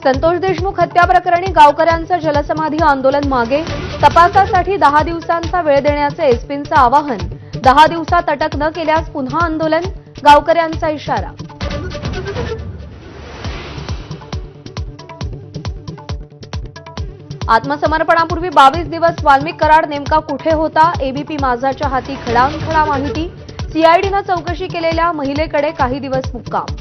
संतोष देशमुख हत्या प्रकरणी गावकऱ्यांचं जलसमाधी आंदोलन मागे, तपासासाठी 10 दिवसांचा वेळ देण्याचे एसपींचं आवाहन, 10 दिवसात अटक न केल्यास पुन्हा आंदोलन, गावकऱ्यांचा इशारा. आत्मसमर्पणापूर्वी 22 दिवस वाल्मिक कराड नेमका कुठे होता? एबीपी माझाच्या हाती खडानखडा माहिती, सीआयडीनं चौकशी केलेल्या महिलेकडे काही दिवस मुक्काम.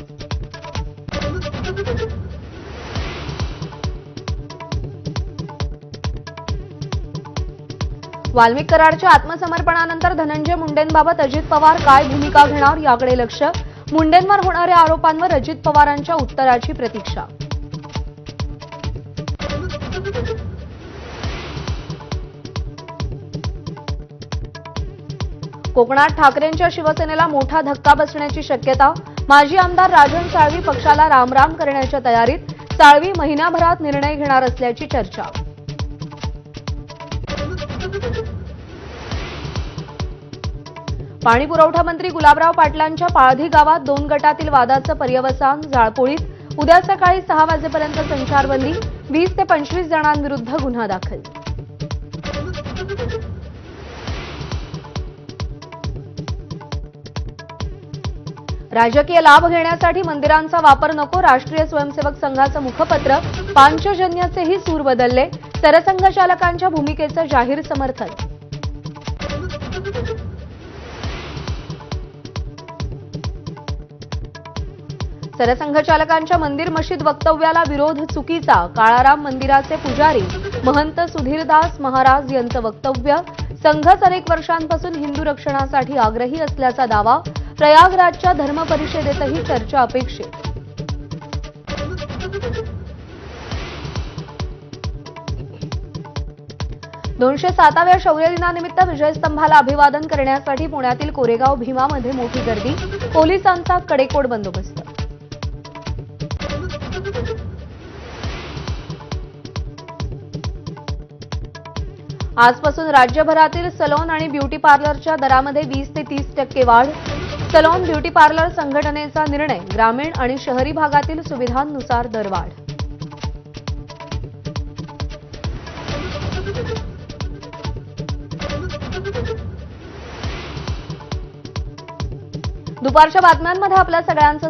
वाल्मिक कराडच्या आत्मसमर्पणानंतर धनंजय मुंडेंबाबत अजित पवार काय भूमिका घेणार याकडे लक्ष, मुंडेंवर होणाऱ्या आरोपांवर अजित पवारांच्या उत्तराची प्रतीक्षा. कोकणात ठाकरेंच्या शिवसेनेला मोठा धक्का बसण्याची शक्यता, माजी आमदार राजन साळवी पक्षाला रामराम करण्याच्या तयारीत, साळवी महिन्याभरात निर्णय घेणार असल्याची चर्चा. पाणी पुरवठा मंत्री गुलाबराव पाटलांच्या पाळधी गावात 2 गटातील वादाचं पर्यवसान, जाळपोळीत. उद्या सकाळी 6 वाजेपर्यंत संचारबंदी, 20 ते 25 जणांविरुद्ध गुन्हा दाखल. राजकीय लाभ घेण्यासाठी मंदिरांचा वापर नको, राष्ट्रीय स्वयंसेवक संघाचं मुखपत्र. पांचजन्याचेही सूर बदलले, सरसंघचालकांच्या भूमिकेचं जाहीर समर्थन. सरसंघचालकांच्या मंदिर मशीद वक्तव्याला विरोध चुकीचा, काळाराम मंदिराचे पुजारी महंत सुधीरदास महाराज यांचं वक्तव्य. संघच अनेक वर्षांपासून हिंदू रक्षणासाठी आग्रही असल्याचा दावा, प्रयागराजच्या धर्मपरिषदेतही चर्चा अपेक्षित. "207व्या शौर्य दिनानिमित्त विजयस्तंभाला अभिवादन करण्यासाठी पुण्यातील कोरेगाव भीमामध्ये मोठी गर्दी, पोलिसांचा कडेकोट बंदोबस्त. आजपासून राज्यभरातील सलॉन आणि ब्युटी पार्लरच्या दरामध्ये 20 ते 30% वाढ. सलॉन ब्युटी पार्लर संघटनेचा निर्णय, ग्रामीण आणि शहरी भागातील सुविधांनुसार दरवाढ. दुपारच्या बातम्यांमध्ये आपल्या सगळ्यांचं